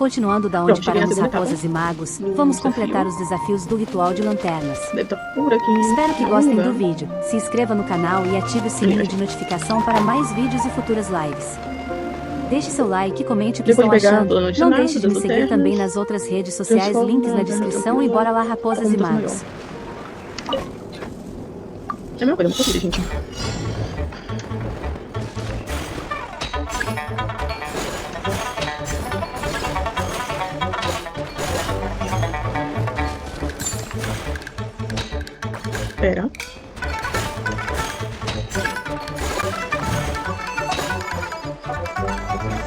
Continuando da onde Pronto, cheguei na paramos segunda raposas etapa. e magos, No vamos desafio. completar os desafios do ritual de lanternas. Deve estar por aqui. Espero que em algum gostem do lugar. vídeo. Se inscreva no canal e ative o sininho de notificação para mais vídeos e futuras lives. Deixe seu like e comente o que Depois estão de pegar achando. toda a noite Não nada deixe de das me seguir lanternas, também nas outras redes sociais, transforma links na a descrição e tranquila, bora lá raposas com e mudança magos. maior. É a mesma coisa, muito corrida, gente. Pera.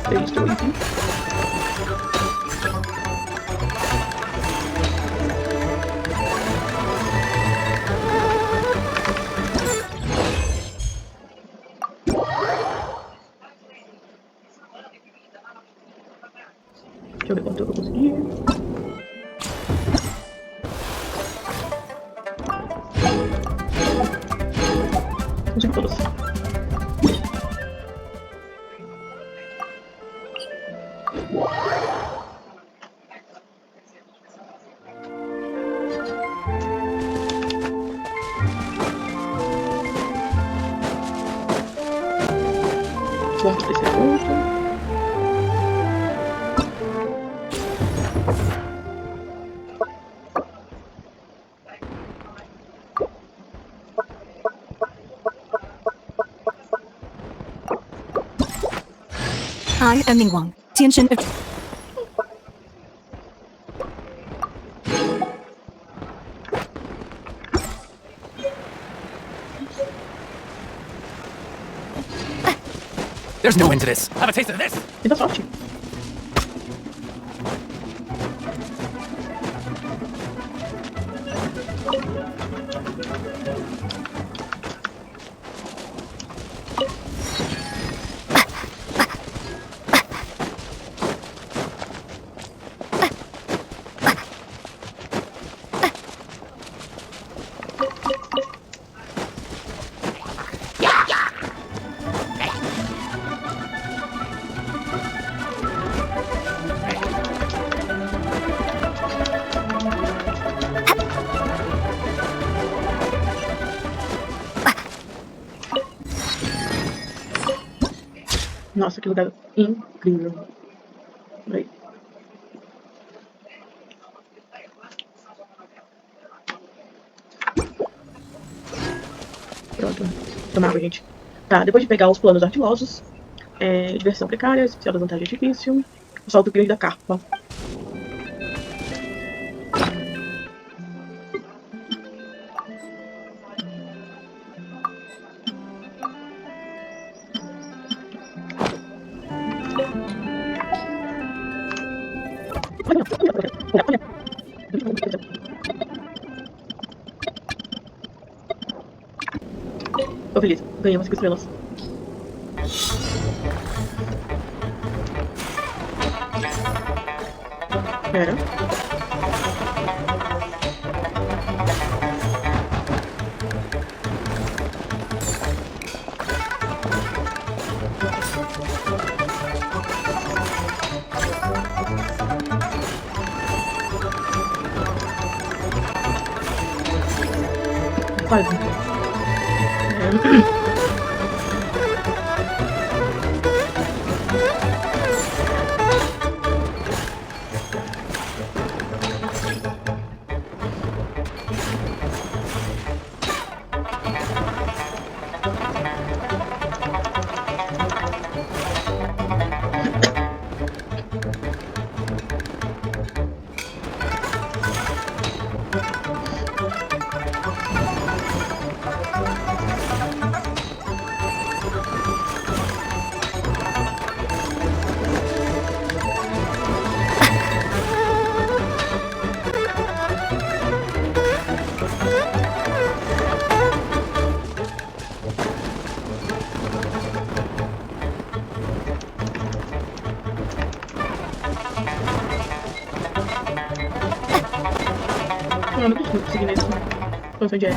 Três, dois, deixa eu ver quanto eu vou conseguir. Consigo todas. Vamos para esse ponto. I am Ningguang. Genshin. There's no end to this. Have a taste of this. Muita sorte. Nossa, que lugar incrível. Aí. Pronto. Tomar água, gente. Tá, depois de pegar os planos ardilosos, diversão precária, especial das vantagens difícil, o salto grande da carpa. Tô feliz, ganhamos 5 estrelas. Pera. Quase. Não, não consigo conseguir nesse. Quanto onde é?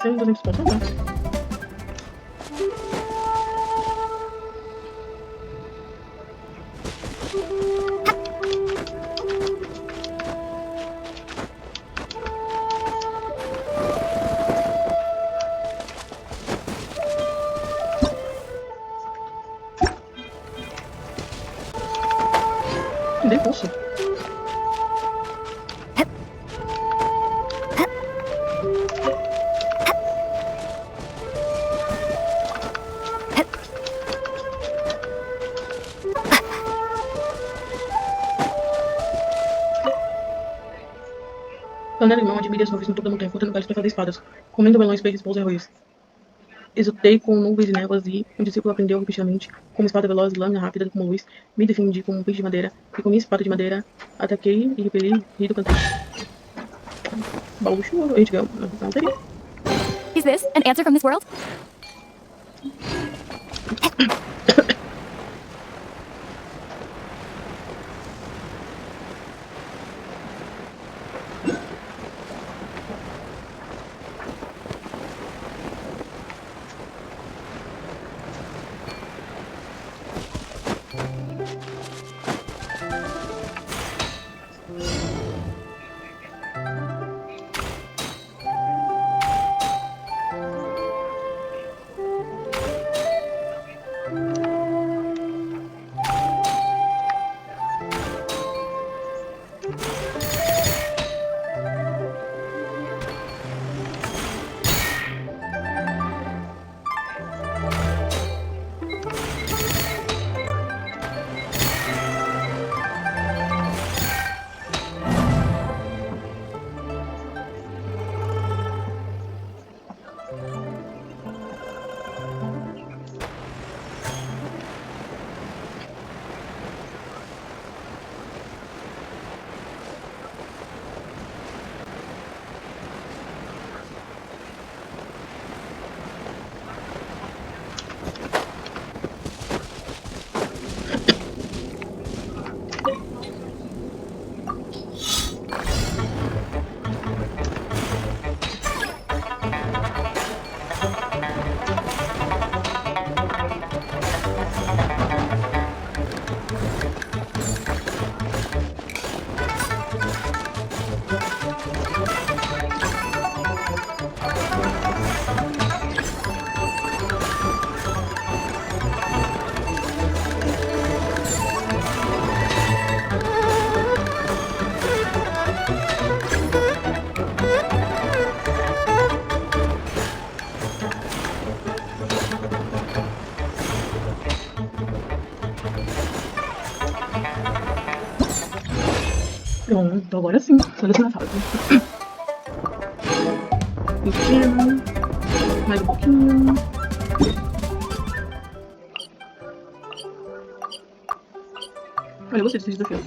100, 200 pontos, não dá. Dei pulso. Planeta Irmão admira as nuvens no topo da montanha, cortando galhos para fazer espadas, comendo melões, peixes, pousos e arroios. Exultei com nuvens e névoas e um discípulo aprendeu repetidamente, com uma espada veloz, lâmina rápida como luz, me defendi como um peixe de madeira, e com minha espada de madeira ataquei e repeli, rido, cantei. Baú chuva, a gente ganhou na loteria. Is this an answer from this world? Pronto, agora sim, selecionar a fase. Pequeno, mais um pouquinho. Olha, eu gostei desses desafios.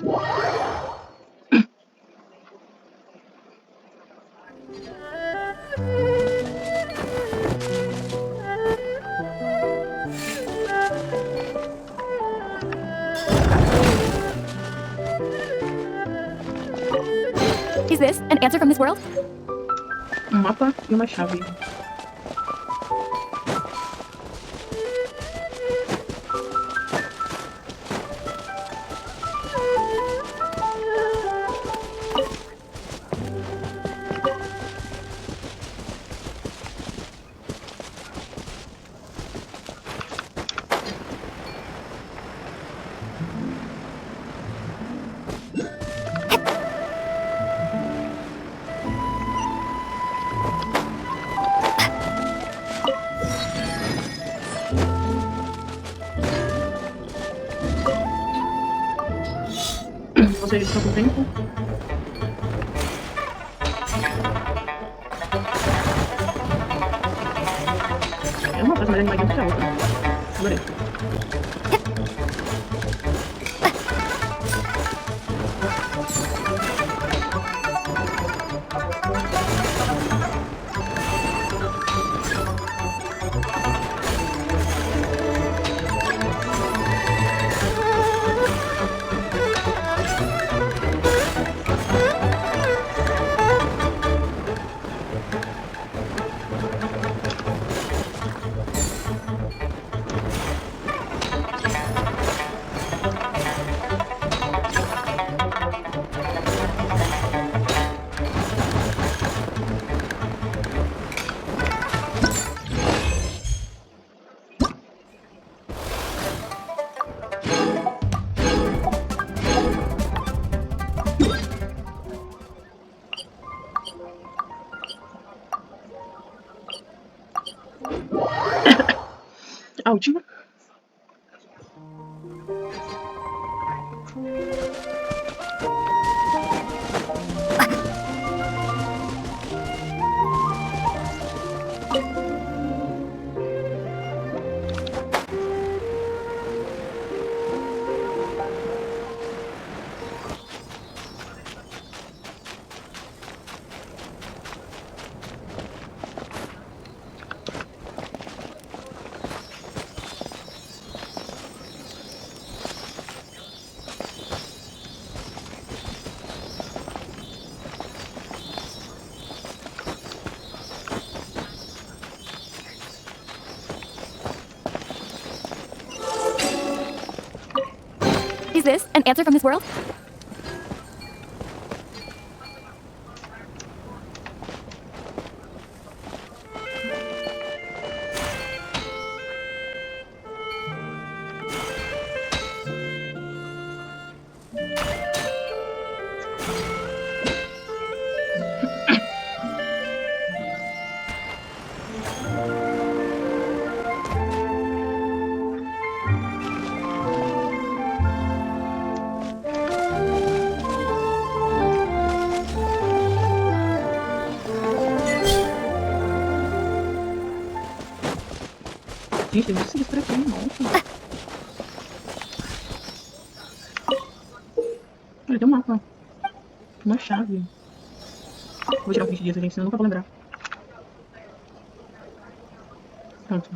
Is this an answer from this world? Um mapa e uma chave. Vocês estão com tempo? É uma fase mais animadinha que a outra. Adorei. altinho. Is this an answer from this world? Gente, tem muito serviço por aqui, nossa. Olha, tem um mapa. Uma chave. Vou tirar um print disso, gente, senão eu nunca vou lembrar. Pronto.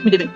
Me dê bem.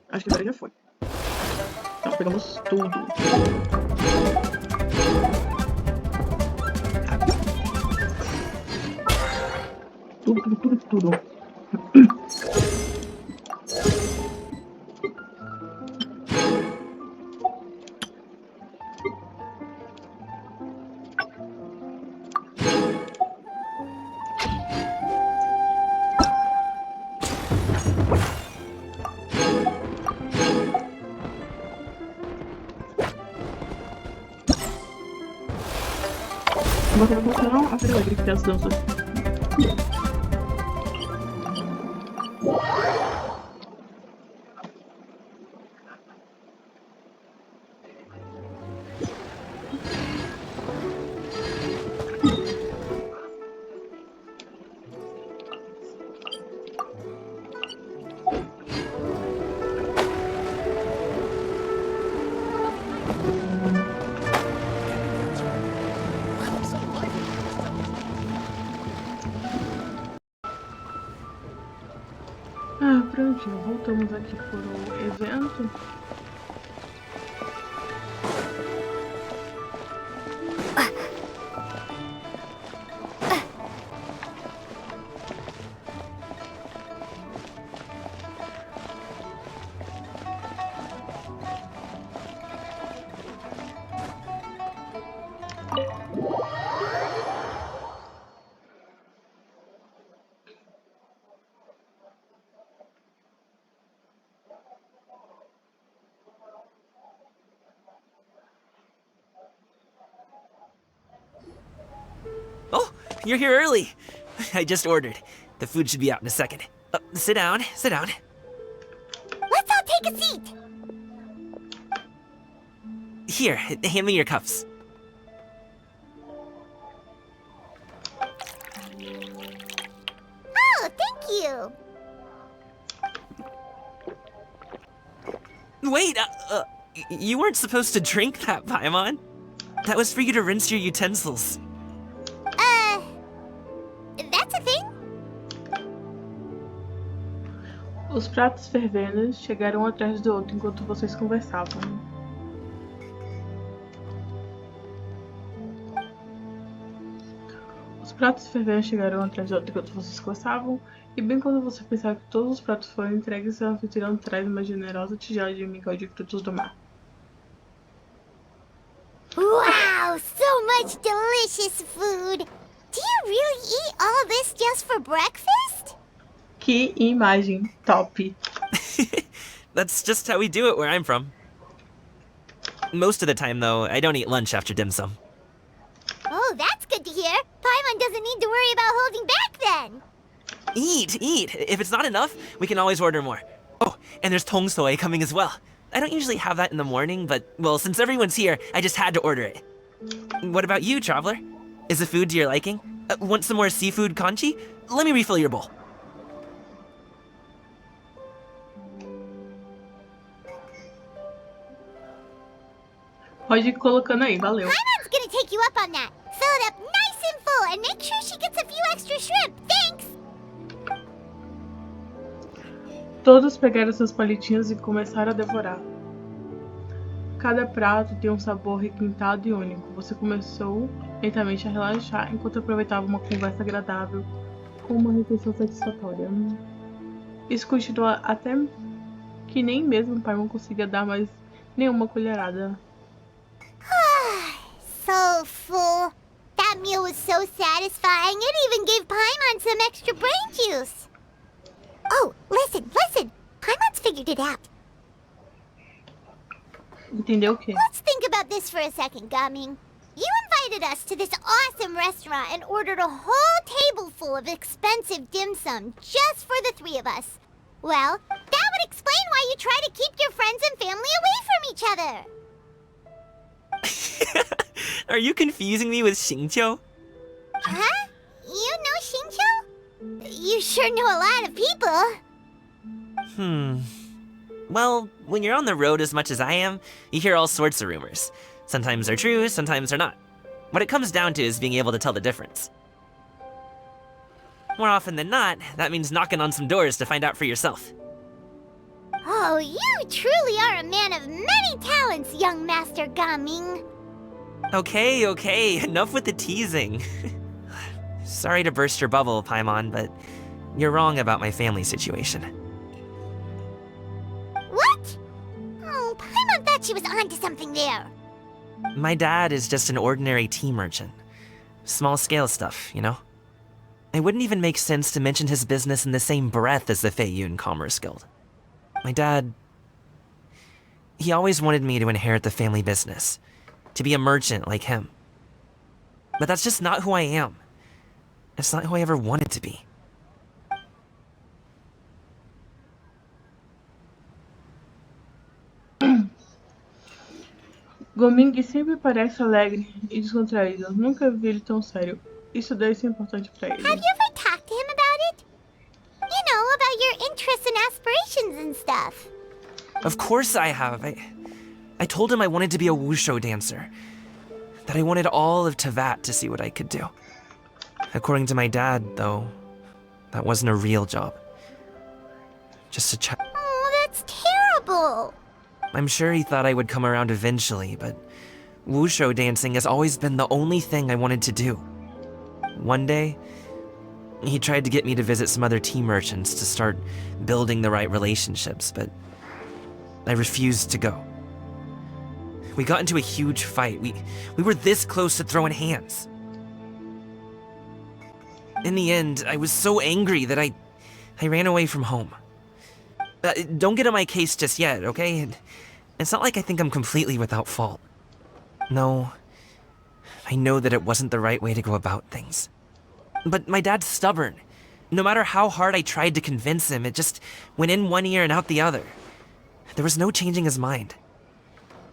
Acho que agora já foi. Nós pegamos tudo. Tudo. Vocês começaram a ser alegre que as danças. Prontinho, voltamos aqui por um evento. Oh, you're here early. I just ordered. The food should be out in a second. Sit down, sit down. Let's all take a seat. Here, hand me your cups. Oh, thank you. Wait, you weren't supposed to drink that, Paimon. That was for you to rinse your utensils. That's a thing? Os pratos fervendo chegaram um atrás do outro enquanto vocês conversavam. Os pratos fervendo chegaram um atrás do outro enquanto vocês conversavam, e bem quando você pensava que todos os pratos foram entregues, seu anfitrião traz uma generosa tigela de mingau de frutos do mar. Wow, so much delicious food. Do you really eat all this just for breakfast? Que imagem top! That's just how we do it where I'm from. Most of the time, though, I don't eat lunch after dim sum. Oh, that's good to hear. Paimon doesn't need to worry about holding back then. Eat, eat. If it's not enough, we can always order more. Oh, and there's tong soy coming as well. I don't usually have that in the morning, but, well, since everyone's here, I just had to order it. What about you, traveler? Is the food to your liking? Want some more seafood kanchi? Let me refill your bowl. Pode ir colocando aí, valeu. Paimon's gonna take you up on that. Fill it up nice and full and make sure she gets a few extra shrimp. Thanks! Todos pegaram seus palitinhos e começaram a devorar. Cada prato tem um sabor requintado e único. Você começou lentamente a relaxar enquanto aproveitava uma conversa agradável com uma refeição satisfatória. Isso continuou até que nem mesmo o Paimon conseguia dar mais nenhuma colherada. So full. That meal was so satisfying, it even gave Paimon some extra brain juice. Oh, listen. Paimon's figured it out. Entendeu o quê? Let's think about this for a second, Gaming. You invited us to this awesome restaurant and ordered a whole table full of expensive dim sum just for the three of us. Well, that would explain why you try to keep your friends and family away from each other. Are you confusing me with Xingqiu? Huh? You know Xingqiu? You sure know a lot of people. Well, when you're on the road as much as I am, you hear all sorts of rumors. Sometimes they're true, sometimes they're not. What it comes down to is being able to tell the difference. More often than not, that means knocking on some doors to find out for yourself. Oh, you truly are a man of many talents, young Master Gaming. Okay, enough with the teasing. Sorry to burst your bubble, Paimon, but you're wrong about my family situation. What? Oh, Paimon thought she was onto something there. My dad is just an ordinary tea merchant. Small-scale stuff, you know? It wouldn't even make sense to mention his business in the same breath as the Xianyun Commerce Guild. My dad... he always wanted me to inherit the family business. To be a merchant like him. But that's just not who I am. It's not who I ever wanted to be. Goming sempre parece alegre e descontraído. Nunca vi ele tão sério. Isso deve ser importante pra ele. Have you ever talked to him about it? You know, about your interests and aspirations and stuff. Of course I have. I told him I wanted to be a wushu dancer. That I wanted all of Tevat to see what I could do. According to my dad, though, that wasn't a real job. Just a child. Oh, that's terrible. I'm sure he thought I would come around eventually, but wushu dancing has always been the only thing I wanted to do. One day, he tried to get me to visit some other tea merchants to start building the right relationships, but I refused to go. We got into a huge fight. We were this close to throwing hands. In the end, I was so angry that I ran away from home. Don't get on my case just yet, okay? It's not like I think I'm completely without fault. No, I know that it wasn't the right way to go about things. But my dad's stubborn. No matter how hard I tried to convince him, it just went in one ear and out the other. There was no changing his mind.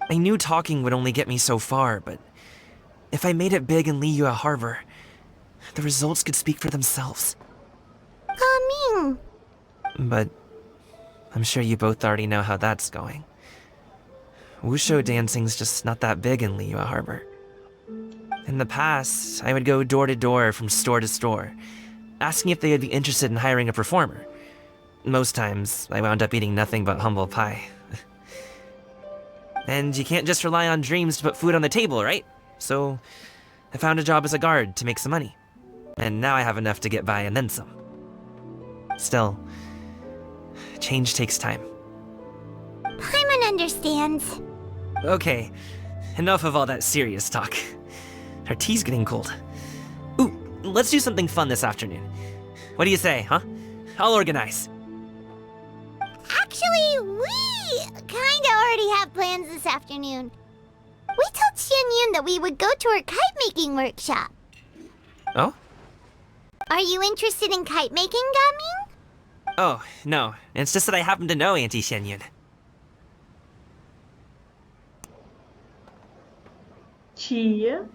I knew talking would only get me so far, but if I made it big in Liyue Harbor, the results could speak for themselves. Goming. But I'm sure you both already know how that's going. Wushu dancing's just not that big in Liyue Harbor. In the past, I would go door to door from store to store, asking if they would be interested in hiring a performer. Most times, I wound up eating nothing but humble pie. And you can't just rely on dreams to put food on the table, right? So, I found a job as a guard to make some money. And now I have enough to get by and then some. Still, change takes time. Paimon understands. Okay, enough of all that serious talk. Our tea's getting cold. Ooh, let's do something fun this afternoon. What do you say, huh? I'll organize. Actually, we kinda already have plans this afternoon. We told Xianyun that we would go to her kite-making workshop. Oh? Are you interested in kite-making, Goming? Oh, no. It's just that I happen to know Auntie Xianyun. Tia,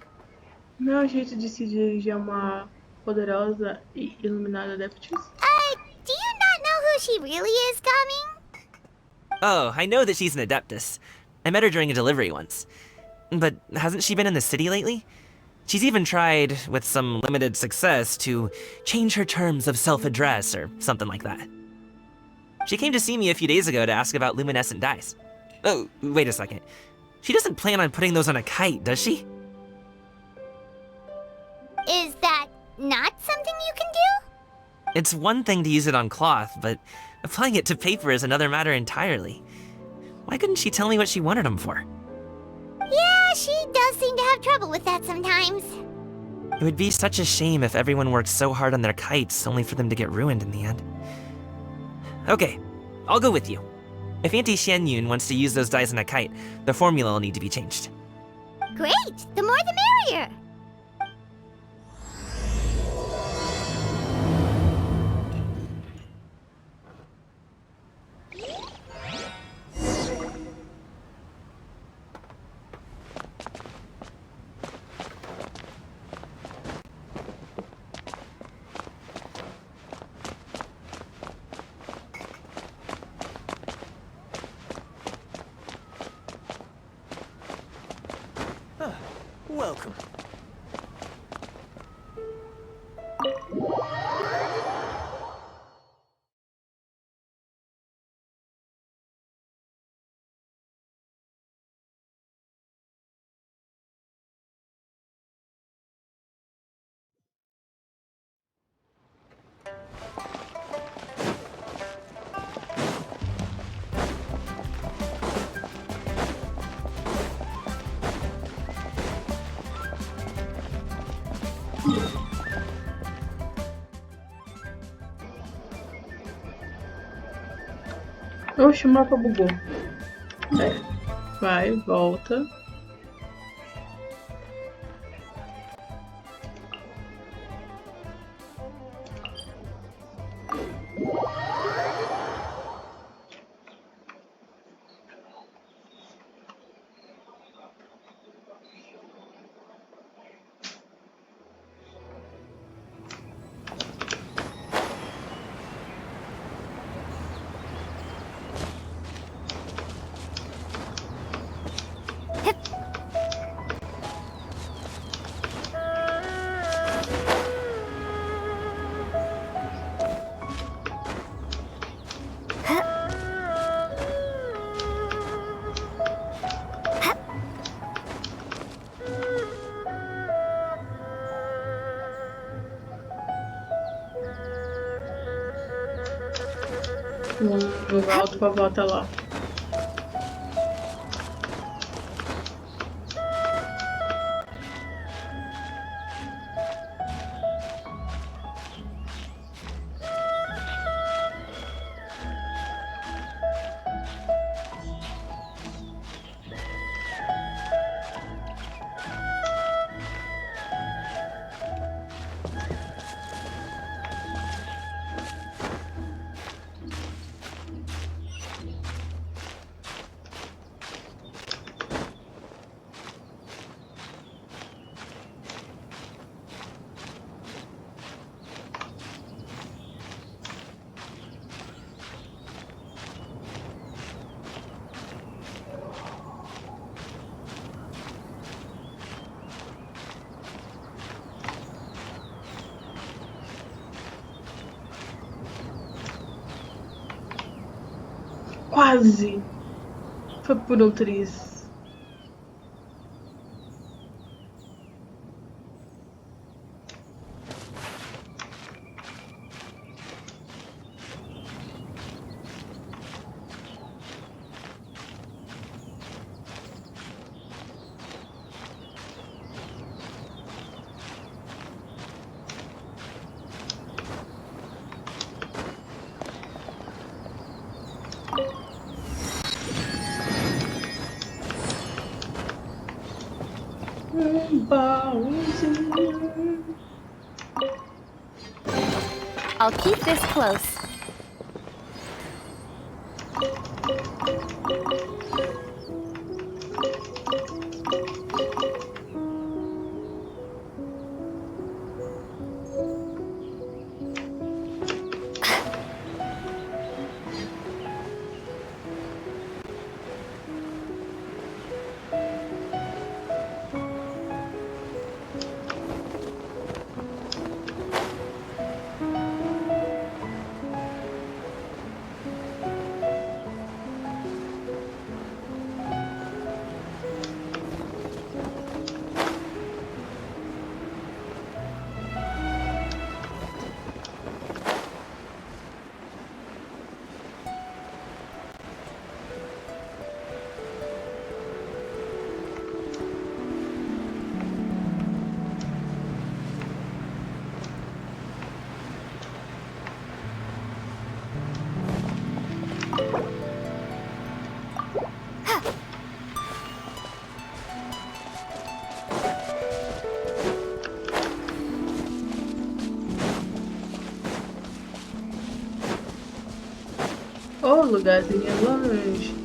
meu jeito de se dirigir a uma poderosa e iluminada adeptus? Do you not know who she really is, Goming? Oh, I know that she's an adeptus. I met her during a delivery once. But hasn't she been in the city lately? She's even tried, with some limited success, to change her terms of self-address or something like that. She came to see me a few days ago to ask about luminescent dyes. Oh, wait a second. She doesn't plan on putting those on a kite, does she? Is that not something you can do? It's one thing to use it on cloth, but applying it to paper is another matter entirely. Why couldn't she tell me what she wanted them for? Yeah, she does seem to have trouble with that sometimes. It would be such a shame if everyone worked so hard on their kites only for them to get ruined in the end. Okay, I'll go with you. If Auntie Xianyun wants to use those dyes on a kite, the formula will need to be changed. Great! The more the merrier! Welcome. Oxe, o mapa bugou. Vai, volta. Vamos alto pra volta lá. Quase! Foi por um triz. Baúzinho. I'll keep this close. O lugarzinho é longe.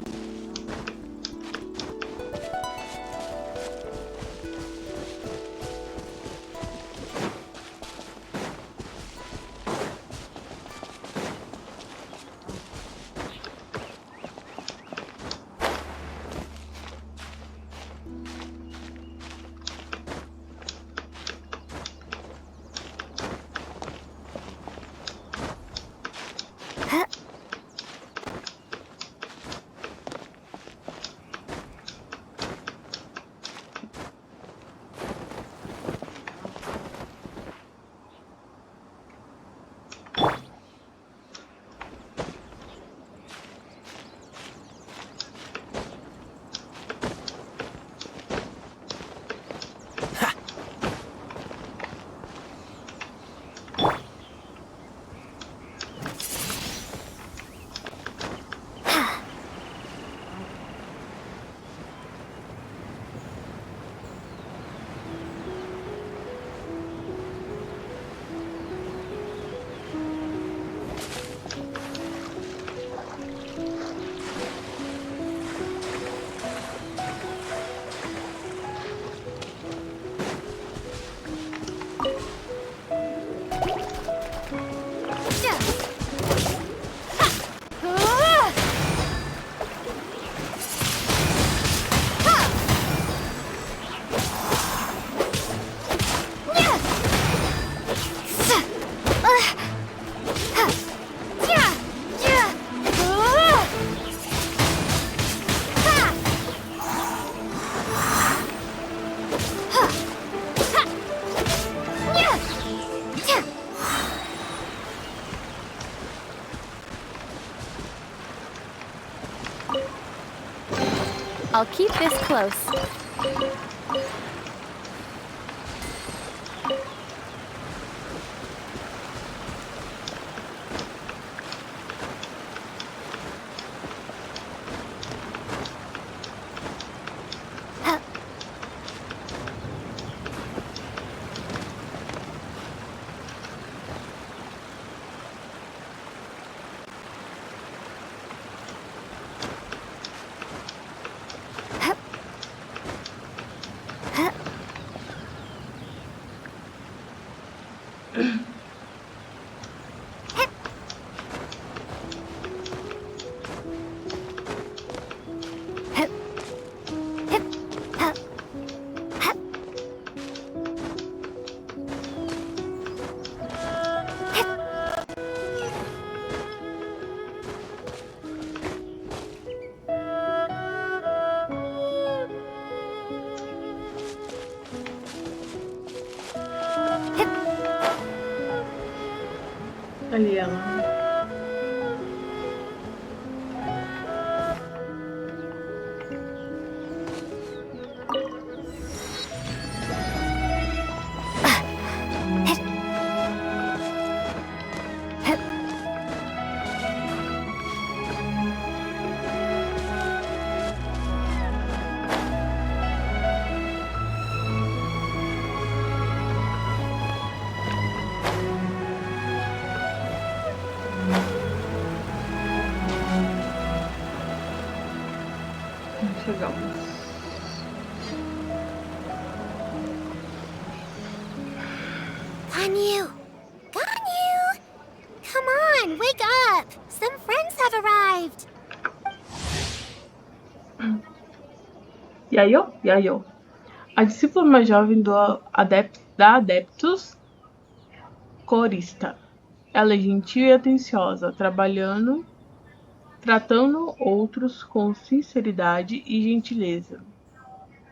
I'll keep this close. Ali ela. Chegamos. Ganyu! Ganyu! Come on, wake up! Some friends have arrived! Yayo. A discípula mais jovem da Adeptus Corista. Ela é gentil e atenciosa, tratando outros com sinceridade e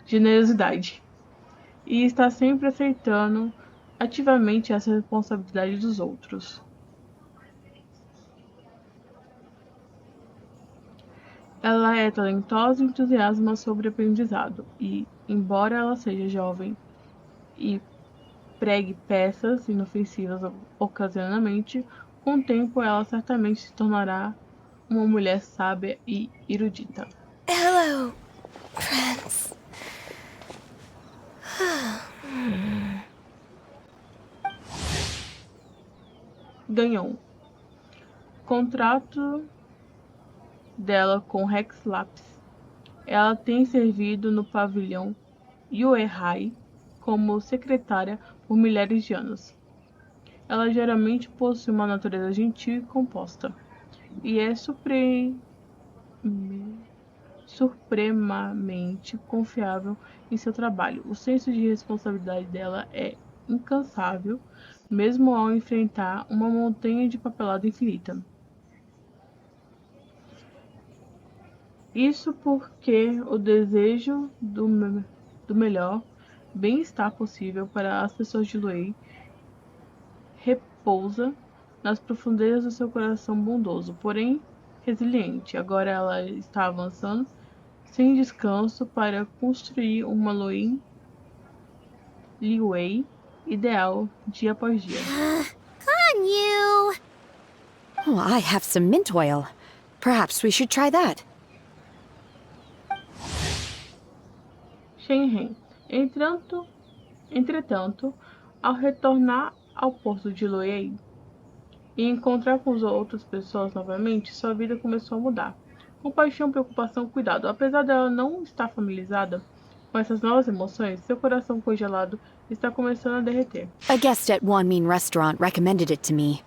generosidade, e está sempre aceitando ativamente essa responsabilidade dos outros. Ela é talentosa e entusiasma sobre aprendizado, e, embora ela seja jovem e pregue peças inofensivas ocasionalmente, com o tempo ela certamente se tornará uma mulher sábia e erudita. Hello, friends. Ganhou. Contrato dela com Rex Lapis. Ela tem servido no pavilhão Yuehai como secretária por milhares de anos. Ela geralmente possui uma natureza gentil e composta, e é supremamente confiável em seu trabalho. O senso de responsabilidade dela é incansável, mesmo ao enfrentar uma montanha de papelada infinita. Isso porque o desejo do melhor bem-estar possível para as pessoas de Luei repousa nas profundezas do seu coração bondoso, porém resiliente. Agora ela está avançando sem descanso para construir uma Liwei ideal dia após dia. Ganyu! Oh, I have some mint oil. Perhaps we should try that. Xianyun. Entretanto, ao retornar ao porto de Luei e encontrar com as outras pessoas novamente, sua vida começou a mudar. Compaixão, preocupação, cuidado. Apesar dela não estar familiarizada com essas novas emoções, seu coração congelado está começando a derreter. A guest at Wanmin restaurant recommended it to me.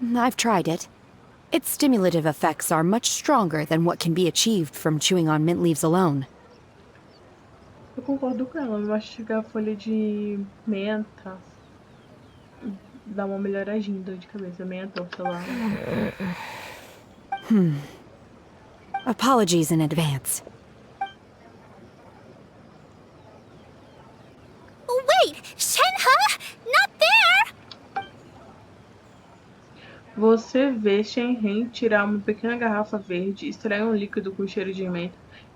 I've tried it. Its stimulative effects are much stronger than what can be achieved from chewing on mint leaves alone. Eu concordo com ela, eu acho que a folha de menta dá uma melhoradinha de dor de cabeça, menta ou sei lá. Apologies in advance. Wait! Shenhe? Not there! Você vê Xianyun tirar uma pequena garrafa verde, extrair um líquido com cheiro de menta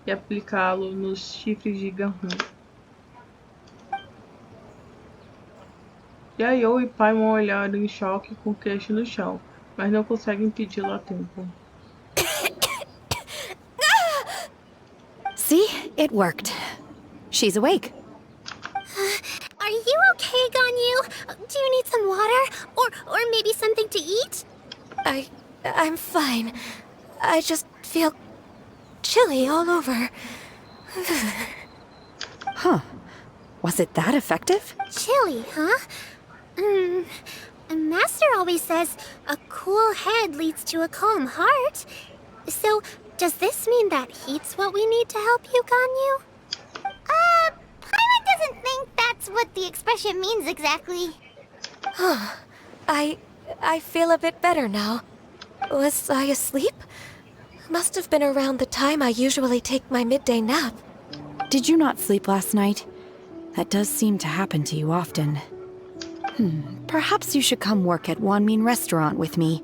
e aplicá-lo nos chifres de Genshin. Xianyun e Paimon olharam em choque com o queixo no chão, mas não conseguem impedi-lo a tempo. See? It worked. She's awake. Are you okay, Ganyu? Do you need some water? Or maybe something to eat? I'm fine. I just feel chilly all over. Huh. Was it that effective? Chilly, huh? Master always says a cool head leads to a calm heart. So, does this mean that heat's what we need to help you, Ganyu? Paimon doesn't think that's what the expression means exactly. I feel a bit better now. Was I asleep? Must have been around the time I usually take my midday nap. Did you not sleep last night? That does seem to happen to you often. Perhaps you should come work at Wanmin Restaurant with me.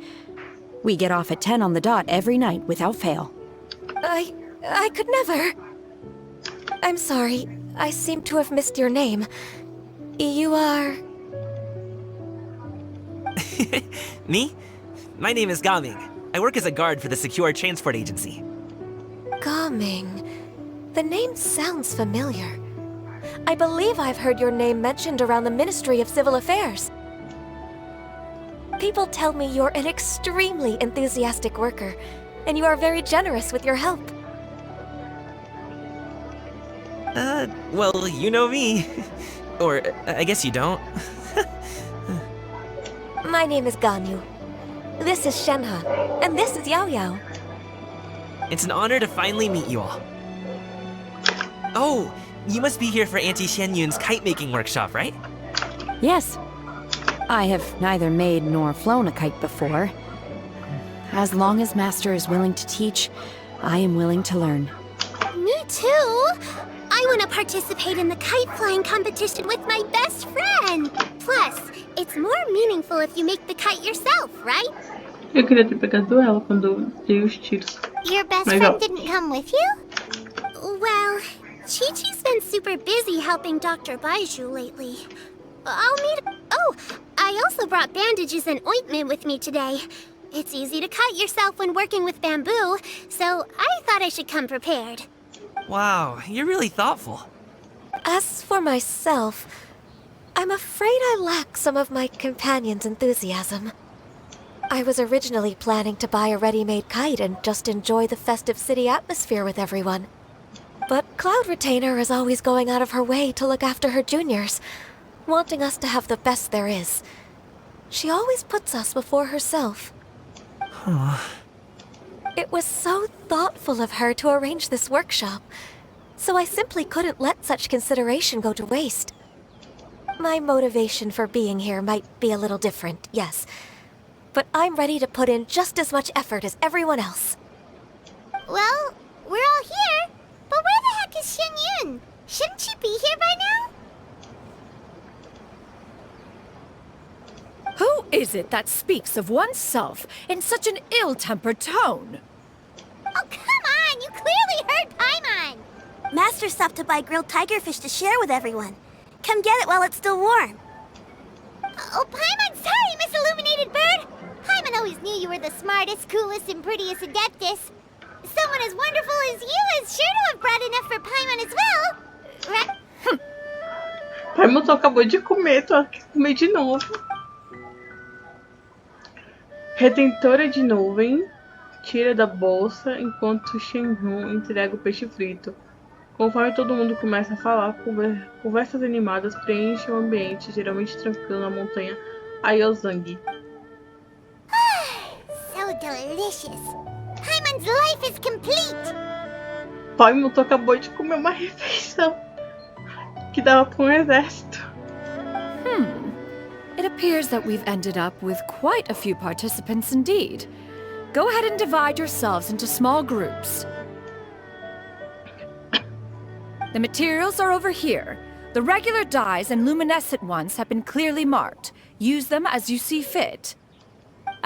We get off at 10 on the dot every night without fail. I could never. I'm sorry. I seem to have missed your name. You are... Me? My name is Gaming. I work as a guard for the Secure Transport Agency. Gaming. The name sounds familiar. I believe I've heard your name mentioned around the Ministry of Civil Affairs. People tell me you're an extremely enthusiastic worker, and you are very generous with your help. Well, you know me. Or, I guess you don't. My name is Ganyu. This is Shenhe, and this is Yao Yao. It's an honor to finally meet you all. Oh, you must be here for Auntie Xianyun's kite-making workshop, right? Yes. I have neither made nor flown a kite before. As long as Master is willing to teach, I am willing to learn. Me too. I want to participate in the kite flying competition with my best friend. Plus, it's more meaningful if you make the kite yourself, right? Eu queria ter pegado ela quando dei os tiros. Your best friend didn't come with you? Well, Chi-Chi's been super busy helping Dr. Baiju lately. I'll meet... Oh, I also brought bandages and ointment with me today. It's easy to cut yourself when working with bamboo, so I thought I should come prepared. Wow, you're really thoughtful. As for myself, I'm afraid I lack some of my companion's enthusiasm. I was originally planning to buy a ready-made kite and just enjoy the festive city atmosphere with everyone. But Cloud Retainer is always going out of her way to look after her juniors, wanting us to have the best there is. She always puts us before herself. It was so thoughtful of her to arrange this workshop, so I simply couldn't let such consideration go to waste. My motivation for being here might be a little different, yes, but I'm ready to put in just as much effort as everyone else. Well, we're all here, but where the heck is Xianyun? Shouldn't she be here by now? Who is it that speaks of oneself in such an ill-tempered tone? Oh, come on! You clearly heard Paimon! Master stopped to buy grilled tigerfish to share with everyone. Come get it while it's still warm. Oh, Paimon, sorry, Miss Illuminated Bird! Paimon always knew you were the smartest, coolest, and prettiest Adeptus. Someone as wonderful as you is sure to have brought enough for Paimon as well. Right? Paimon só acabou de comer, tô aqui comer de novo. Retentora de nuvem. Tira da bolsa enquanto Xianyun entrega o peixe frito. Conforme todo mundo começa a falar, conversas animadas preenchem o ambiente, geralmente tranquilo na montanha Ayozang. So delicious. Paimon's life is complete. Paimon acabou de comer uma refeição que dava para um exército. It appears that we've ended up with quite a few participants indeed. Go ahead and divide yourselves into small groups. The materials are over here. The regular dyes and luminescent ones have been clearly marked. Use them as you see fit.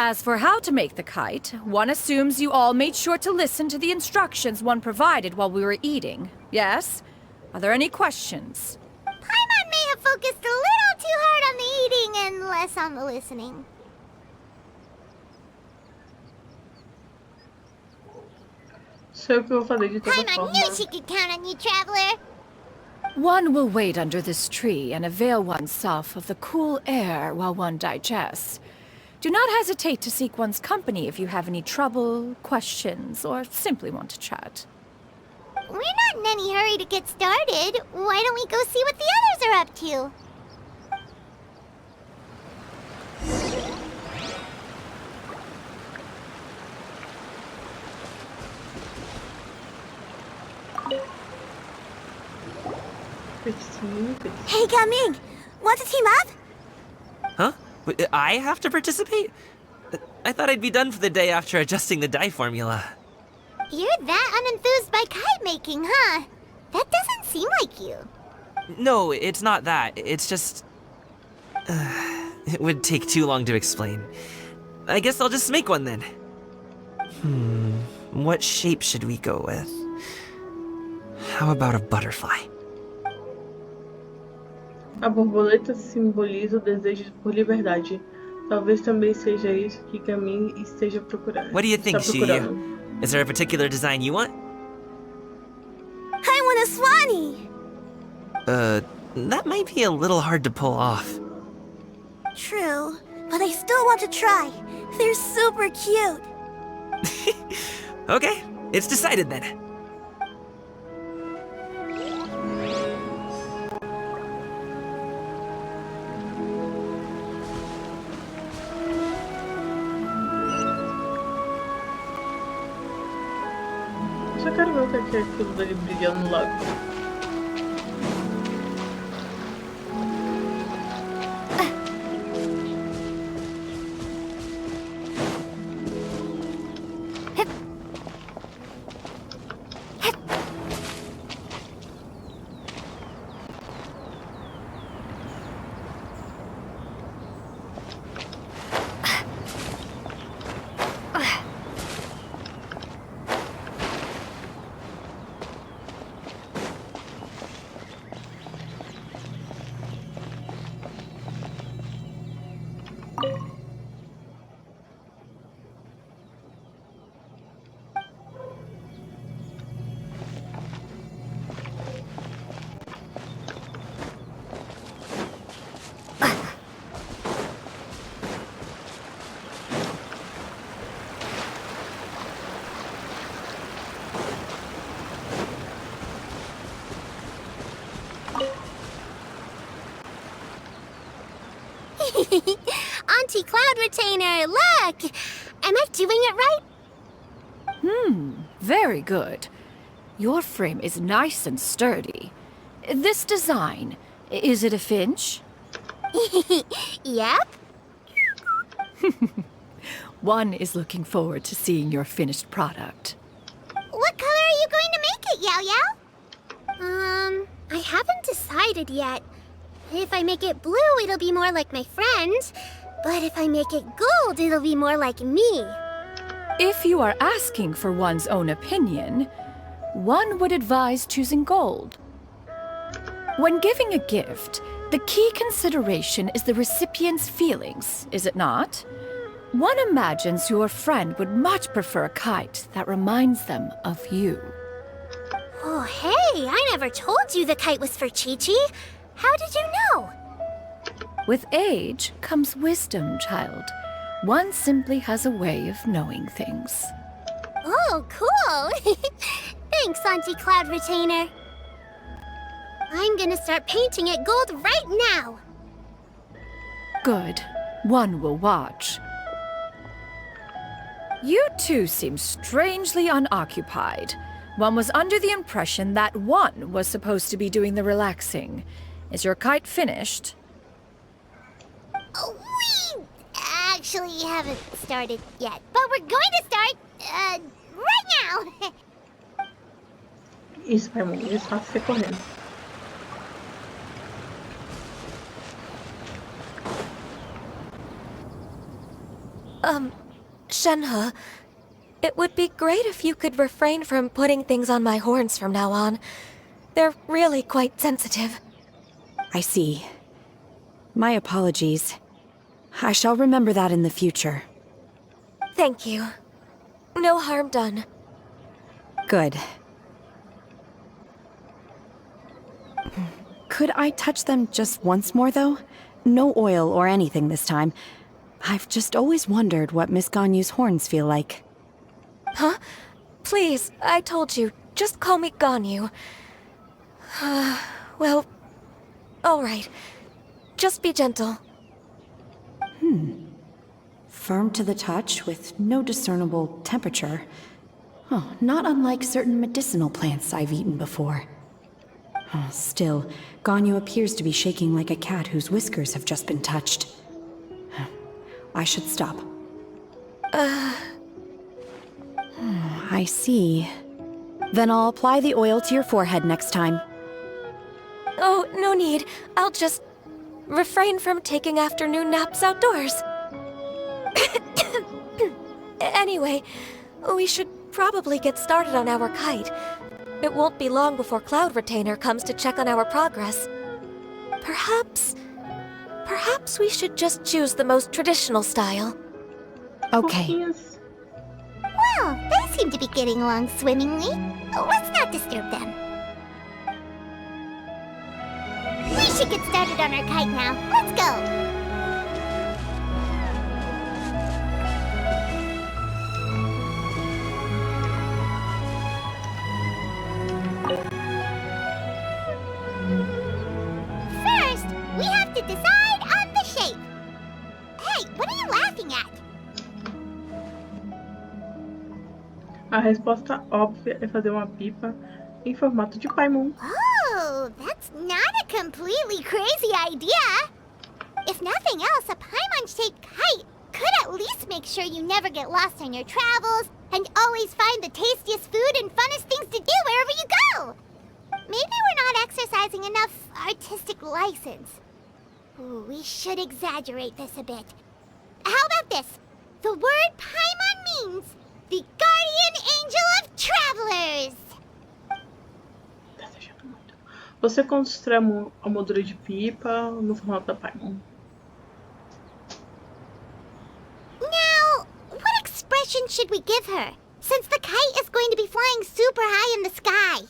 As for how to make the kite, one assumes you all made sure to listen to the instructions one provided while we were eating. Yes? Are there any questions? Paimon may have focused a little too hard on the eating and less on the listening. Sei o que eu vou fazer de toda Paimon forma. knew she could count on you, traveler. One will wait under this tree and avail oneself of the cool air while one digests. Do not hesitate to seek one's company if you have any trouble, questions, or simply want to chat. We're not in any hurry to get started. Why don't we go see what the others are up to? Hey, Gaming! Want to team up? Huh? I have to participate? I thought I'd be done for the day after adjusting the die formula. You're that unenthused by kite making, huh? That doesn't seem like you. No, it's not that. It's just... it would take too long to explain. I guess I'll just make one then. What shape should we go with? How about a butterfly? A borboleta simboliza o desejo por liberdade. Talvez também seja isso que Gamin esteja procurando. What do you think, Xianyun? Is there a particular design you want? I want a swanee! That might be a little hard to pull off. True, but I still want to try. They're super cute. Okay, it's decided then. Só quero ver o que é aquilo dele brilhando no lago. Auntie Cloud Retainer, look! Am I doing it right? Very good. Your frame is nice and sturdy. This design, is it a finch? Yep. One is looking forward to seeing your finished product. What color are you going to make it, Yao Yao? I haven't decided yet. If I make it blue, it'll be more like my friends. But if I make it gold, it'll be more like me. If you are asking for one's own opinion, one would advise choosing gold. When giving a gift, the key consideration is the recipient's feelings, is it not? One imagines your friend would much prefer a kite that reminds them of you. Oh, hey, I never told you the kite was for Chi-Chi. How did you know? With age comes wisdom, child. One simply has a way of knowing things. Oh, cool. Thanks, Auntie Cloud Retainer. I'm gonna start painting it gold right now. Good. One will watch. You two seem strangely unoccupied. One was under the impression that one was supposed to be doing the relaxing. Is your kite finished? We actually haven't started yet, but we're going to start, right now. Isso, Paimon, eles fazem você correndo. Shenhe, it would be great if you could refrain from putting things on my horns from now on. They're really quite sensitive. I see. My apologies. I shall remember that in the future. Thank you. No harm done. Good. Could I touch them just once more, though? No oil or anything this time. I've just always wondered what Miss Ganyu's horns feel like. Huh? Please, I told you. Just call me Ganyu. Well, all right. Just be gentle. Firm to the touch with no discernible temperature. Oh, not unlike certain medicinal plants I've eaten before. Still, Ganyu appears to be shaking like a cat whose whiskers have just been touched. I should stop. I see. Then I'll apply the oil to your forehead next time. Oh, no need. I'll just refrain from taking afternoon naps outdoors. Anyway, we should probably get started on our kite. It won't be long before Cloud Retainer comes to check on our progress. Perhaps we should just choose the most traditional style. Okay. Well, they seem to be getting along swimmingly. Let's not disturb them. We should get started on our kite now. Let's go! First, we have to decide on the shape. Hey, what are you laughing at? A resposta óbvia é fazer uma pipa em formato de Paimon. Oh, that's not a completely crazy idea. If nothing else, a Paimon-shaped kite could at least make sure you never get lost on your travels and always find the tastiest food and funnest things to do wherever you go. Maybe we're not exercising enough artistic license. Ooh, we should exaggerate this a bit. How about this? The word Paimon means the guardian angel of travelers. Você constrói a moldura de pipa no formato da Paimon. Now, what expression should we give her, since the kite is going to be flying super high in the sky?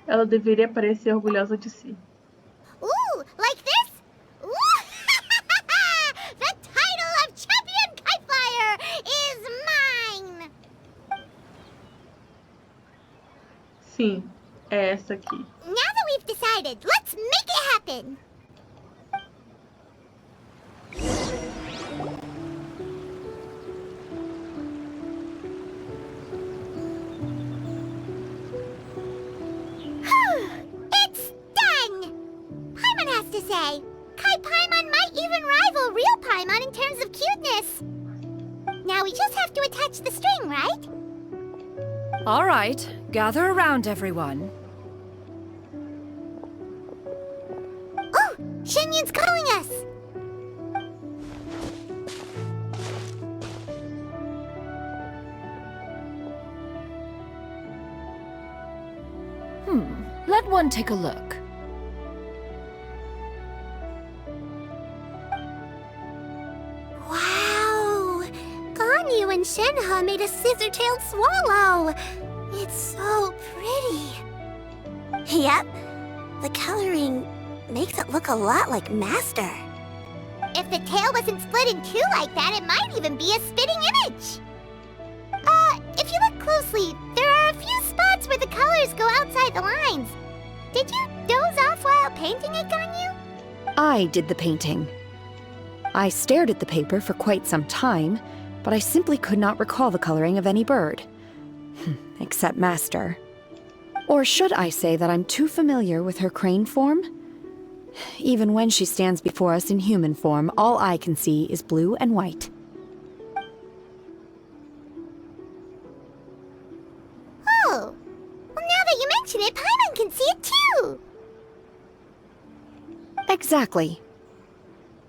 Ela deveria parecer orgulhosa de si. Ooh, like this? Ooh. The title of Champion Kite Flyer is mine! Sim, é essa aqui. Now that we've decided, let's make it happen! It's done! Paimon has to say, Kai Paimon might even rival real Paimon in terms of cuteness. Now we just have to attach the string, right? All right, gather around, everyone. Oh, Xianyun's calling us! Let one take a look. Wow! Ganyu and Shenhe made a scissor-tailed swallow! It's so pretty. Yep. The coloring makes it look a lot like Master. If the tail wasn't split in two like that, it might even be a spitting image. If you look closely, there are a few spots where the colors go outside the lines. Did you doze off while painting it, Ganyu? I did the painting. I stared at the paper for quite some time, but I simply could not recall the coloring of any bird. Except Master. Or should I say that I'm too familiar with her crane form? Even when she stands before us in human form, all I can see is blue and white. Oh. Well, now reflection and Paimon can see it too! Exactly.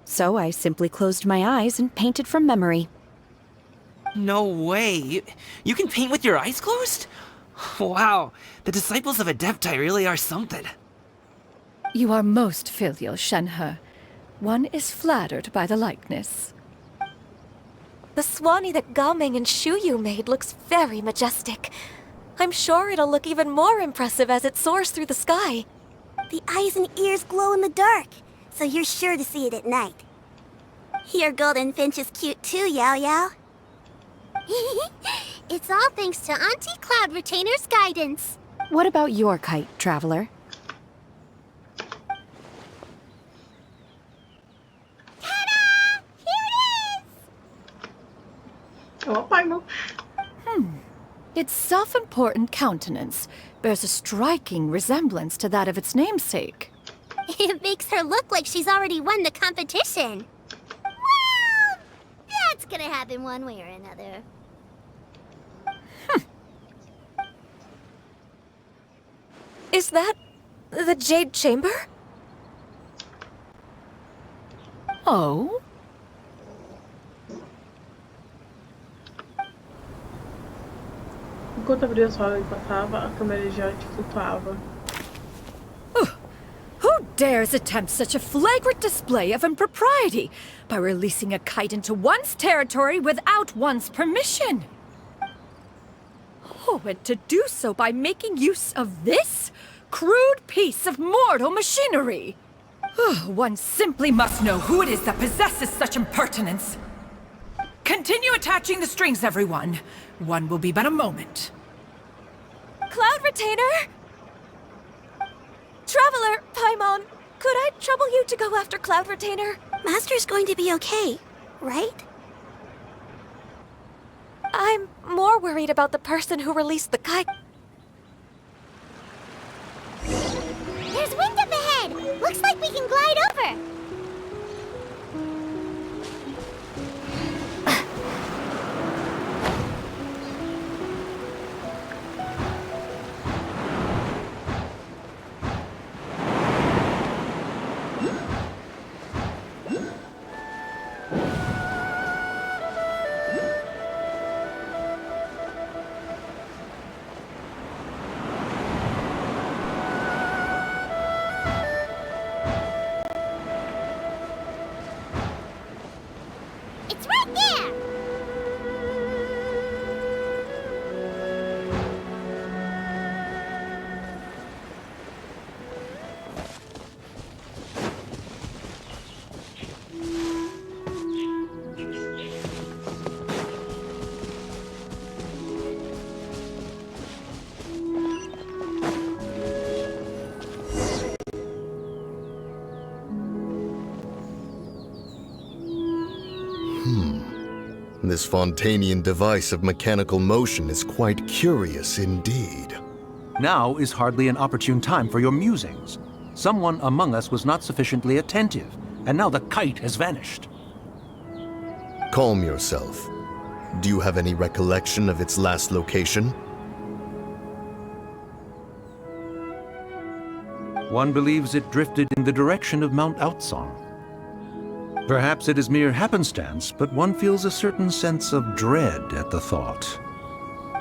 So I simply closed my eyes and painted from memory. No way. You can paint with your eyes closed? Wow, the disciples of Adepti really are something. You are most filial, Shenhe. One is flattered by the likeness. The Swanee that Gaming and Xianyun made looks very majestic. I'm sure it'll look even more impressive as it soars through the sky. The eyes and ears glow in the dark, so you're sure to see it at night. Your golden finch is cute too, Yao Yao. It's all thanks to Auntie Cloud Retainer's guidance. What about your kite, traveler? Ta-da! Here it is! Oh, Paimon. Its self-important countenance bears a striking resemblance to that of its namesake. It makes her look like she's already won the competition. Well, that's gonna happen one way or another. Is that the Jade Chamber? Oh? Enquanto abria os olhos e passava, a câmera já flutuava. Who dares attempt such a flagrant display of impropriety by releasing a kite into one's territory without one's permission? Oh, and to do so by making use of this crude piece of mortal machinery. One simply must know who it is that possesses such impertinence. Continue attaching the strings, everyone. One will be but a moment. Cloud Retainer? Traveler, Paimon, could I trouble you to go after Cloud Retainer? Master's going to be okay, right? I'm more worried about the person who released the kite. There's wind up ahead! Looks like we can glide over! It's right there! This Fontanian device of mechanical motion is quite curious indeed. Now is hardly an opportune time for your musings. Someone among us was not sufficiently attentive, and now the kite has vanished. Calm yourself. Do you have any recollection of its last location? One believes it drifted in the direction of Mount Outsong. Perhaps it is mere happenstance, but one feels a certain sense of dread at the thought.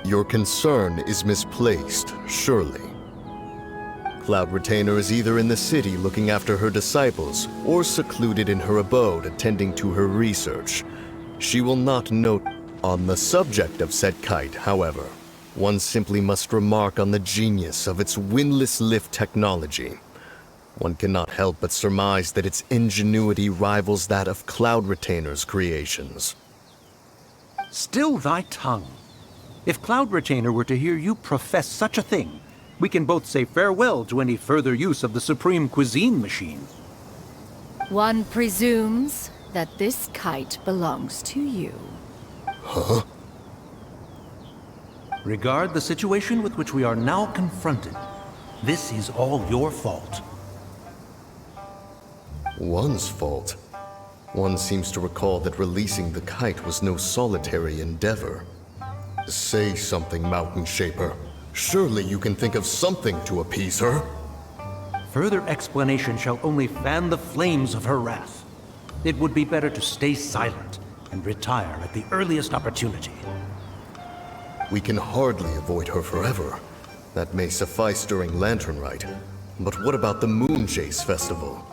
Your concern is misplaced, surely. Cloud Retainer is either in the city looking after her disciples, or secluded in her abode attending to her research. She will not note on the subject of said kite, however. One simply must remark on the genius of its windless lift technology. One cannot help but surmise that its ingenuity rivals that of Cloud Retainer's creations. Still thy tongue. If Cloud Retainer were to hear you profess such a thing, we can both say farewell to any further use of the Supreme Cuisine Machine. One presumes that this kite belongs to you. Huh? Regard the situation with which we are now confronted. This is all your fault. One's fault? One seems to recall that releasing the kite was no solitary endeavor. Say something, Mountain Shaper. Surely you can think of something to appease her. Further explanation shall only fan the flames of her wrath. It would be better to stay silent and retire at the earliest opportunity. We can hardly avoid her forever. That may suffice during Lantern Rite. But what about the Moon Chase Festival?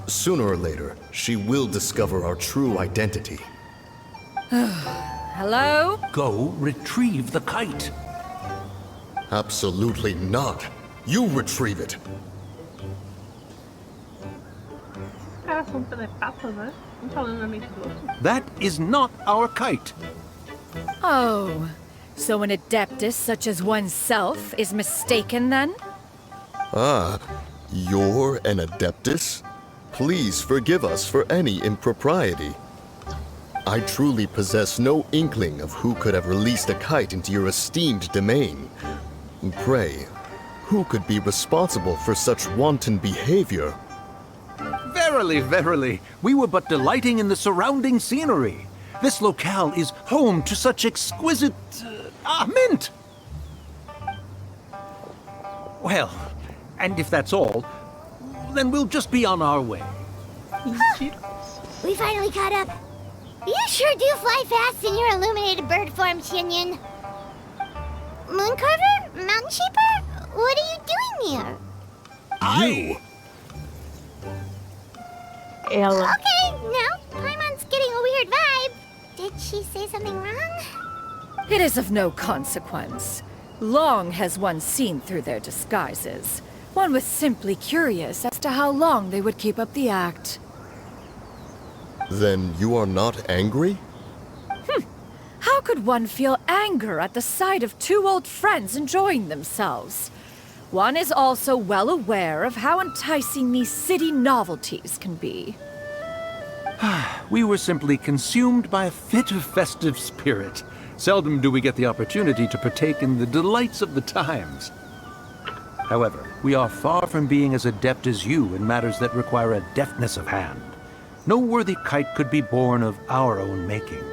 Sooner or later, she will discover our true identity. Hello? Go retrieve the kite. Absolutely not. You retrieve it. Os caras são telepatas, né? Um falando na mente do outro. That is not our kite. Oh, so an adeptus such as oneself is mistaken then? Ah, you're an Adeptus? Please forgive us for any impropriety. I truly possess no inkling of who could have released a kite into your esteemed domain. Pray, who could be responsible for such wanton behavior? Verily, verily, we were but delighting in the surrounding scenery. This locale is home to such exquisite... mint! Well, and if that's all, then we'll just be on our way. We finally caught up. You sure do fly fast in your illuminated bird form, Xianyun. Mooncarver? Mountain Sheeper? What are you doing here? You! Ela. Okay, now Paimon's getting a weird vibe. Did she say something wrong? It is of no consequence. Long has one seen through their disguises. One was simply curious as to how long they would keep up the act. Then you are not angry? How could one feel anger at the sight of two old friends enjoying themselves? One is also well aware of how enticing these city novelties can be. We were simply consumed by a fit of festive spirit. Seldom do we get the opportunity to partake in the delights of the times. However, we are far from being as adept as you in matters that require a deftness of hand. No worthy kite could be born of our own making.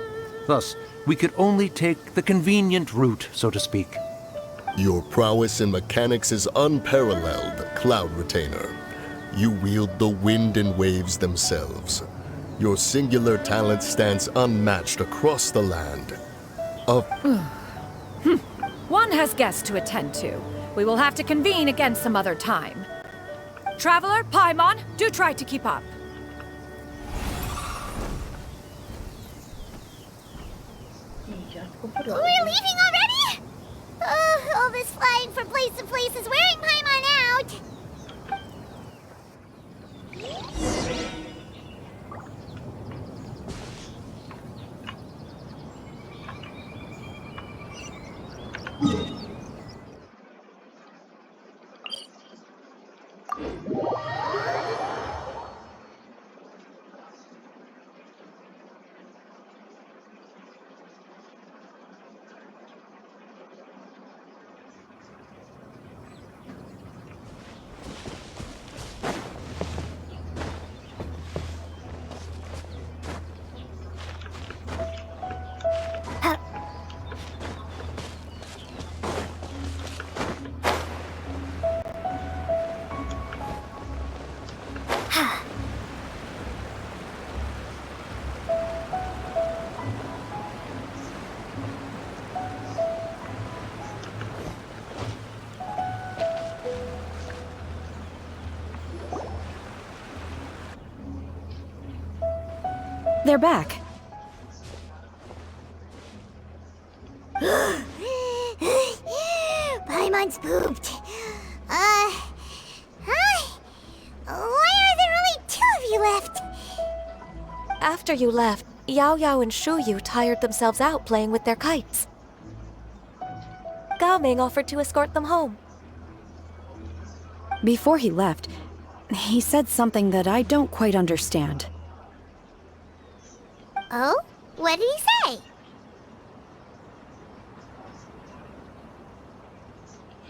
Thus, we could only take the convenient route, so to speak. Your prowess in mechanics is unparalleled, Cloud Retainer. You wield the wind and waves themselves. Your singular talent stands unmatched across the land. One has guests to attend to. We will have to convene again some other time. Traveler, Paimon, do try to keep up. We're leaving already? Oh, all this flying from place to place is wearing Paimon out. They're back. Paimon's pooped. Hi. Why are there only two of you left? After you left, Yao Yao and Shu Yu tired themselves out playing with their kites. Gao Ming offered to escort them home. Before he left, he said something that I don't quite understand. Oh? What did he say?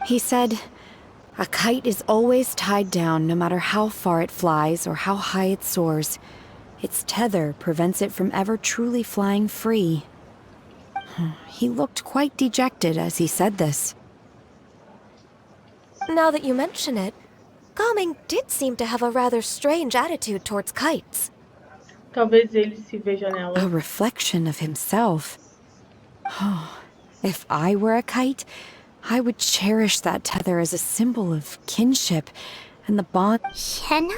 He said, a kite is always tied down no matter how far it flies or how high it soars. Its tether prevents it from ever truly flying free. He looked quite dejected as he said this. Now that you mention it, Gaming did seem to have a rather strange attitude towards kites. Talvez ele se veja nela. A reflection of himself. If I were a kite, I would cherish that tether as a symbol of kinship and the bond. Shenhe?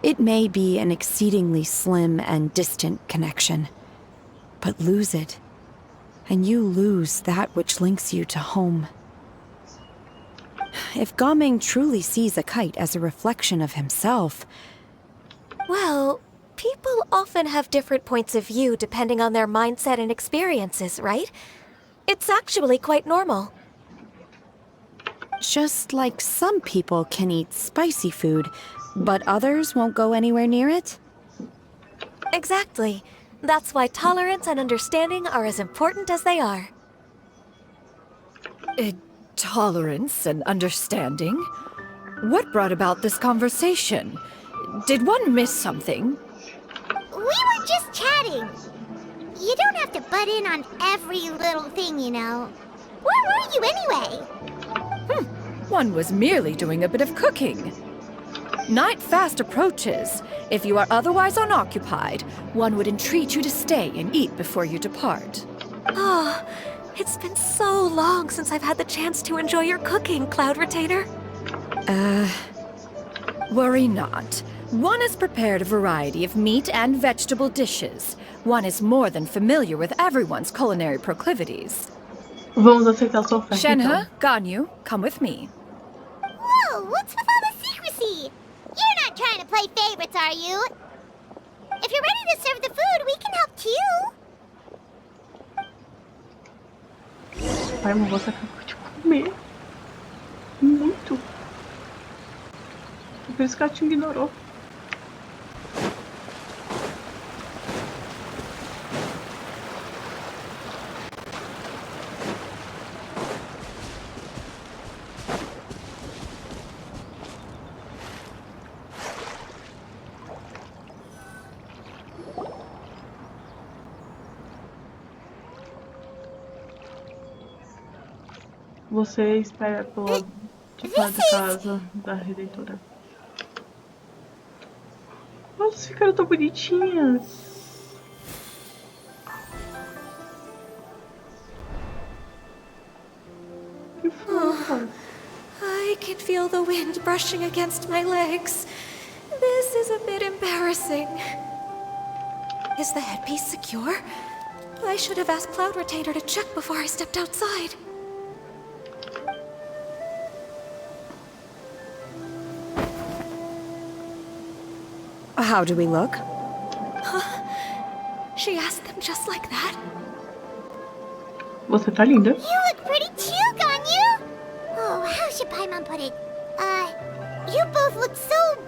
It may be an exceedingly slim and distant connection, but lose it, and you lose that which links you to home. If Gaming truly sees a kite as a reflection of himself... Well, people often have different points of view depending on their mindset and experiences, right? It's actually quite normal. Just like some people can eat spicy food, but others won't go anywhere near it? Exactly. That's why tolerance and understanding are as important as they are. Tolerance and understanding? What brought about this conversation? Did one miss something? We were just chatting. You don't have to butt in on every little thing, you know. Where were you anyway? One was merely doing a bit of cooking. Night fast approaches. If you are otherwise unoccupied, one would entreat you to stay and eat before you depart. Oh, it's been so long since I've had the chance to enjoy your cooking, Cloud Retainer. Worry not. One has prepared a variety of meat and vegetable dishes. One is more than familiar with everyone's culinary proclivities. Vamos aceitar sua oferta. Shenhe, Ganyu, come with me. Whoa, what's with all the secrecy? You're not trying to play favorites, are you? If you're ready to serve the food, we can help too. Paimon, você acabou de comer. Muito. Por isso que ela te ignorou. Você espera pro lado de fora da casa da Redentora. Nossa, vocês ficaram tão bonitinhas. Que fofas. I can feel the wind brushing against my legs. This is a bit embarrassing. Is the headpiece secure? I should have asked Cloud Retainer to check before I stepped outside. How do we look? She asked them just like that. Você tá linda. You look pretty too, Ganyu. Oh, how should Paimon put it? You both look so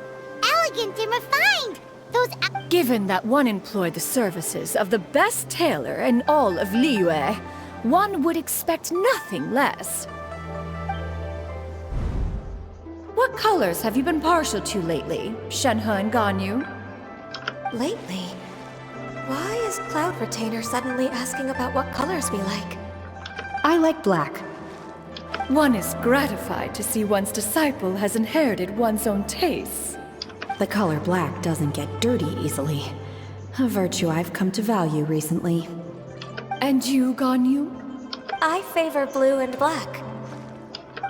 elegant and refined. Those Given that one employed the services of the best tailor in all of Liyue, one would expect nothing less. What colors have you been partial to lately, Shenhe and Ganyu? Lately? Why is Cloud Retainer suddenly asking about what colors we like? I like black. One is gratified to see one's disciple has inherited one's own tastes. The color black doesn't get dirty easily. A virtue I've come to value recently. And you, Ganyu? I favor blue and black.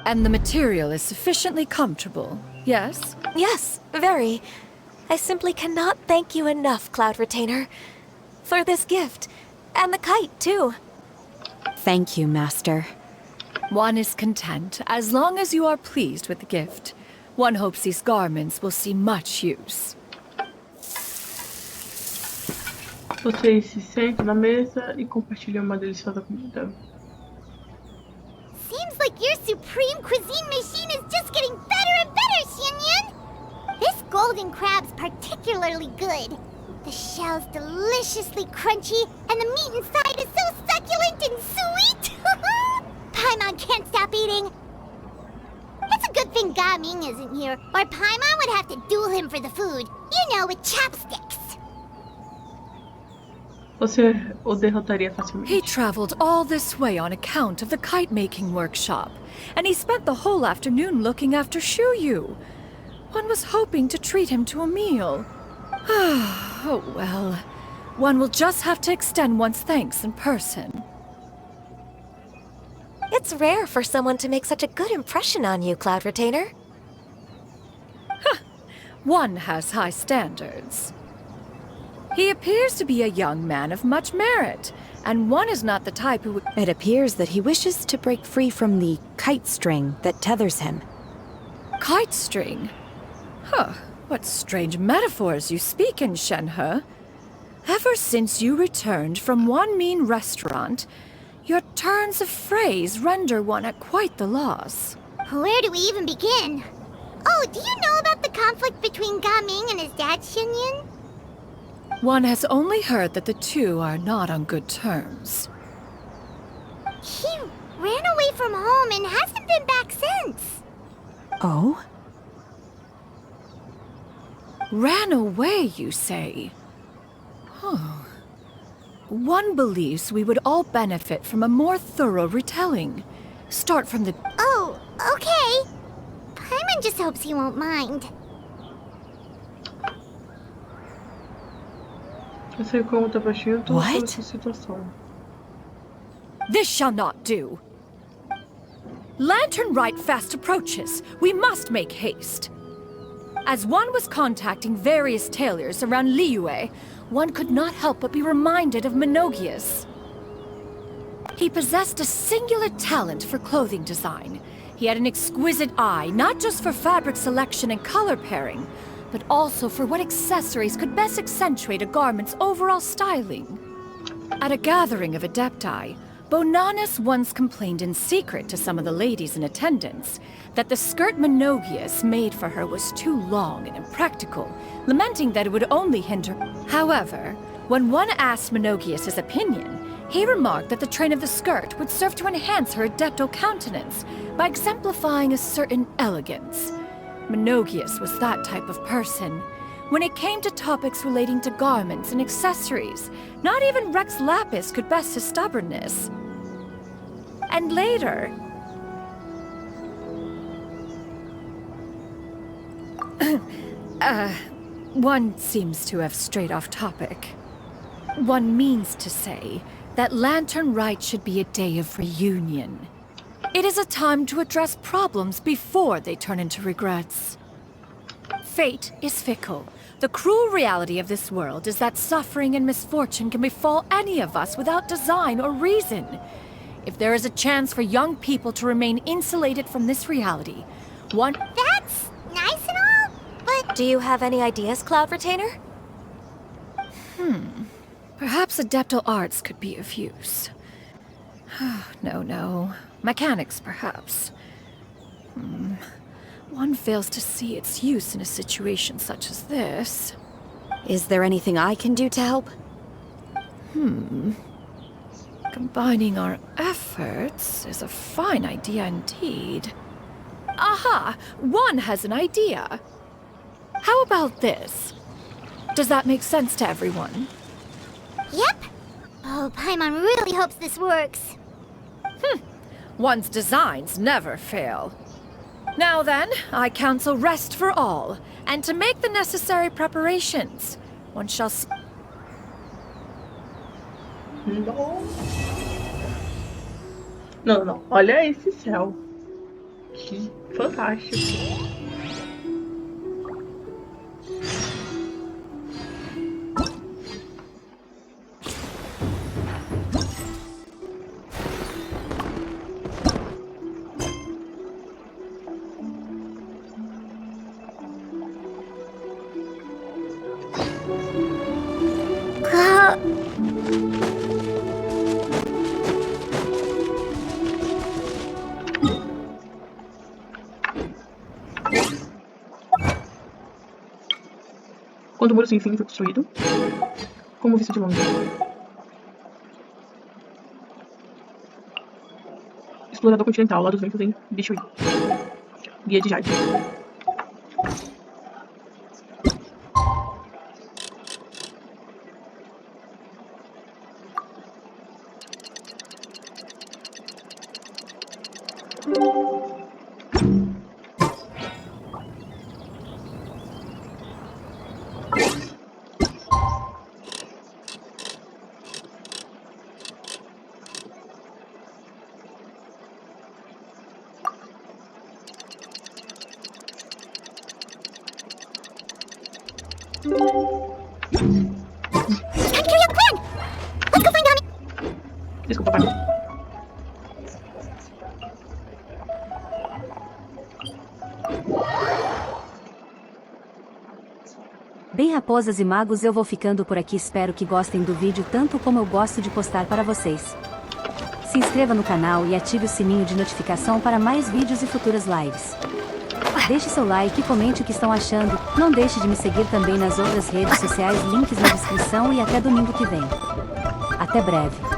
And the material is sufficiently comfortable, yes? Yes, very. I simply cannot thank you enough, Cloud Retainer. For this gift. And the kite, too. Thank you, Master. One is content as long as you are pleased with the gift. One hopes these garments will see much use. Vocês se sentam na mesa e compartilham uma deliciosa comida. seems like your supreme cuisine machine is just getting better and better, Xianyun. This golden crab's particularly good. The shell's deliciously crunchy, and the meat inside is so succulent and sweet. Paimon can't stop eating. It's a good thing Gaming isn't here, or Paimon would have to duel him for the food. You know, with chopsticks. Você o derrotaria facilmente. He traveled all this way on account of the kite-making workshop, and he spent the whole afternoon looking after Xianyun. One was hoping to treat him to a meal. Oh well. One will just have to extend one's thanks in person. It's rare for someone to make such a good impression on you, Cloud Retainer. One has high standards. He appears to be a young man of much merit, and one is not the type who would... It appears that he wishes to break free from the kite string that tethers him. Kite string? Huh, what strange metaphors you speak in, Shenhe. Ever since you returned from one mean restaurant, your turns of phrase render one at quite the loss. Where do we even begin? Oh, do you know about the conflict between Gaming and his dad, Xianyun? One has only heard that the two are not on good terms. He ran away from home and hasn't been back since. Oh? Ran away, you say? Oh. One believes we would all benefit from a more thorough retelling. Start from the... Oh, okay. Paimon just hopes he won't mind. Você conta pra Xianyun toda What? essa situação. This shall not do. Lantern Rite fast approaches. We must make haste. As one was contacting various tailors around Liyue, one could not help but be reminded of Menogias. He possessed a singular talent for clothing design. He had an exquisite eye, not just for fabric selection and color pairing, but also for what accessories could best accentuate a garment's overall styling. At a gathering of Adepti, Bonanis once complained in secret to some of the ladies in attendance that the skirt Menogias made for her was too long and impractical, lamenting that it would only hinder... However, when one asked Menogias his opinion, he remarked that the train of the skirt would serve to enhance her adepto countenance by exemplifying a certain elegance. Menogias was that type of person. When it came to topics relating to garments and accessories, not even Rex Lapis could best his stubbornness. And later... one seems to have strayed off topic. One means to say that Lantern Rite should be a day of reunion. It is a time to address problems before they turn into regrets. Fate is fickle. The cruel reality of this world is that suffering and misfortune can befall any of us without design or reason. If there is a chance for young people to remain insulated from this reality, one... That's nice and all, but... Do you have any ideas, Cloud Retainer? Perhaps adeptal arts could be of use. No. Mechanics, perhaps. One fails to see its use in a situation such as this. Is there anything I can do to help? Combining our efforts is a fine idea indeed. Aha! One has an idea. How about this? Does that make sense to everyone? Yep. Oh, Paimon really hopes this works. One's designs never fail. Now then, I counsel rest for all, and to make the necessary preparations. One shall see... Não. Olha esse céu. Que fantástico. Quando o muro sem fim foi construído, como visto de longe. Explorador continental, lá dos ventos em Bichuí. Guia de Jade. Desculpa, Paimon. Bem, raposas e magos, eu vou ficando por aqui. Espero que gostem do vídeo tanto como eu gosto de postar para vocês. Se inscreva no canal e ative o sininho de notificação para mais vídeos e futuras lives. Deixe seu like e comente o que estão achando. Não deixe de me seguir também nas outras redes sociais, links na descrição, e até domingo que vem. Até breve.